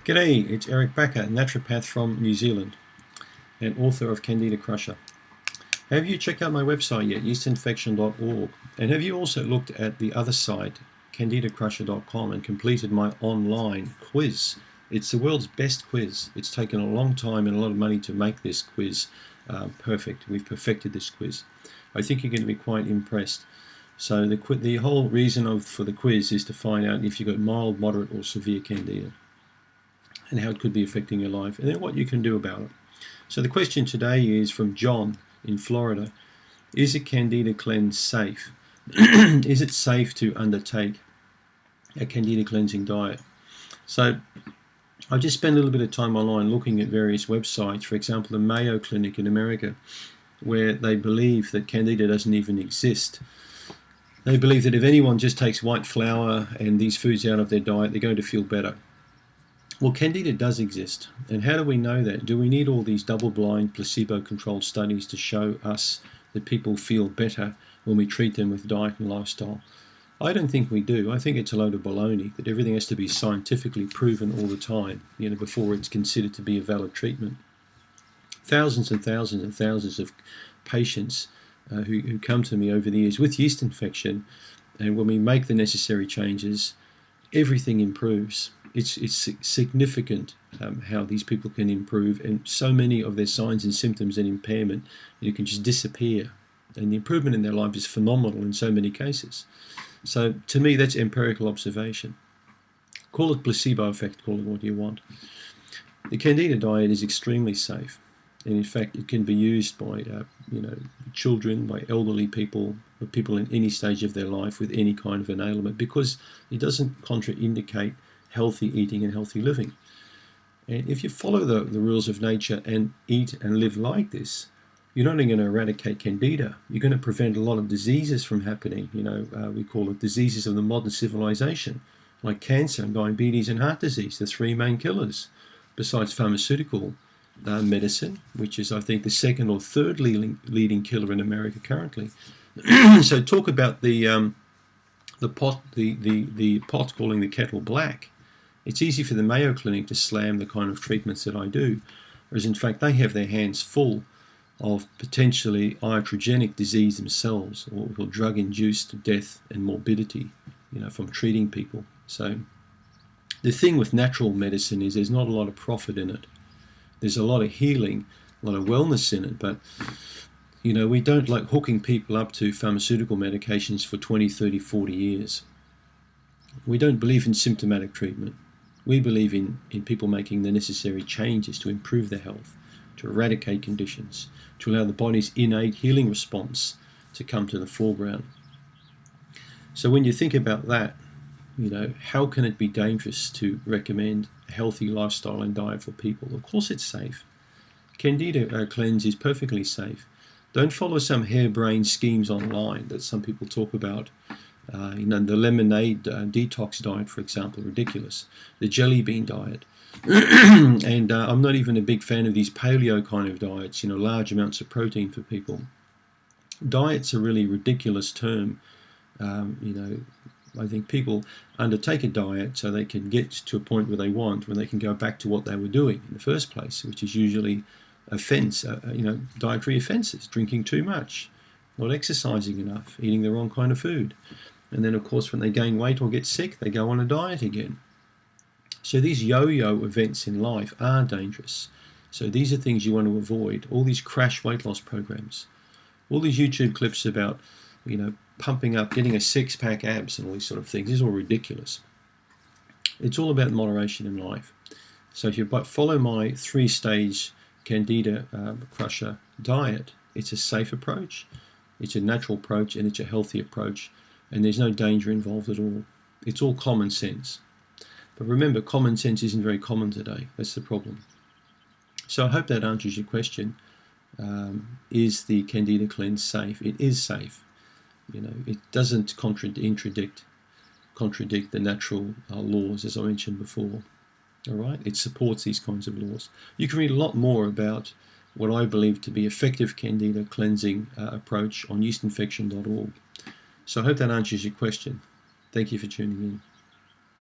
G'day, it's Eric Backer, naturopath from New Zealand and author of Candida Crusher. Have you checked out my website yet, yeastinfection.org? And have you also looked at the other site, candidacrusher.com, and completed my online quiz? It's the world's best quiz. It's taken a long time and a lot of money to make this quiz perfect. We've perfected this quiz. I think you're going to be quite impressed. So the whole reason for the quiz is to find out if you've got mild, moderate or severe Candida and how it could be affecting your life and then what you can do about it. So the question today is from John in Florida. Is a Candida cleanse safe? Is it safe to undertake a Candida cleansing diet? So I've just spent a little bit of time online looking at various websites, for example the Mayo Clinic in America, where they believe that Candida doesn't even exist. They believe that if anyone just takes white flour and these foods out of their diet, they're going to feel better. Well, Candida does exist. And how do we know that? Do we need all these double-blind, placebo-controlled studies to show us that people feel better when we treat them with diet and lifestyle? I don't think we do. I think it's a load of baloney, that everything has to be scientifically proven all the time, before it's considered to be a valid treatment. Thousands and thousands and thousands of patients who come to me over the years with yeast infection, and when we make the necessary changes, everything improves. It's significant how these people can improve, and so many of their signs and symptoms and impairment can just disappear, and the improvement in their life is phenomenal in so many cases. So to me, that's empirical observation. Call it placebo effect, call it what you want. The Candida diet is extremely safe. And in fact, it can be used by children, by elderly people, or people in any stage of their life with any kind of an ailment, because it doesn't contraindicate healthy eating and healthy living. And if you follow the rules of nature and eat and live like this, you're not only going to eradicate Candida, you're going to prevent a lot of diseases from happening. We call it diseases of the modern civilization, like cancer and diabetes and heart disease, the three main killers, besides pharmaceutical medicine, which is, I think, the second or third leading killer in America currently. So talk about the pot calling the kettle black. It's easy for the Mayo Clinic to slam the kind of treatments that I do, whereas in fact they have their hands full of potentially iatrogenic disease themselves, or drug-induced death and morbidity, from treating people. So the thing with natural medicine is there's not a lot of profit in it. There's a lot of healing, a lot of wellness in it, but we don't like hooking people up to pharmaceutical medications for 20, 30, 40 years. We don't believe in symptomatic treatment. We believe in people making the necessary changes to improve their health, to eradicate conditions, to allow the body's innate healing response to come to the foreground. So when you think about that, how can it be dangerous to recommend a healthy lifestyle and diet for people? Of course it's safe. Candida cleanse is perfectly safe. Don't follow some harebrained schemes online that some people talk about. The lemonade detox diet, for example, ridiculous. The jelly bean diet. And I'm not even a big fan of these paleo kind of diets, large amounts of protein for people. Diet's a really ridiculous term. I think people undertake a diet so they can get to a point where they want, when they can go back to what they were doing in the first place, which is usually dietary offenses, drinking too much, not exercising enough, eating the wrong kind of food. And then, of course, when they gain weight or get sick, they go on a diet again. So these yo-yo events in life are dangerous. So these are things you want to avoid. All these crash weight loss programs, all these YouTube clips about, pumping up, getting a six-pack abs and all these sort of things. These are all ridiculous. It's all about moderation in life. So if you follow my 3-stage Candida Crusher diet, it's a safe approach, it's a natural approach, and it's a healthy approach, and there's no danger involved at all. It's all common sense. But remember, common sense isn't very common today. That's the problem. So I hope that answers your question. Is the Candida cleanse safe? It is safe. It doesn't contradict the natural laws, as I mentioned before. All right, it supports these kinds of laws. You can read a lot more about what I believe to be effective Candida cleansing approach on yeastinfection.org. So I hope that answers your question. Thank you for tuning in.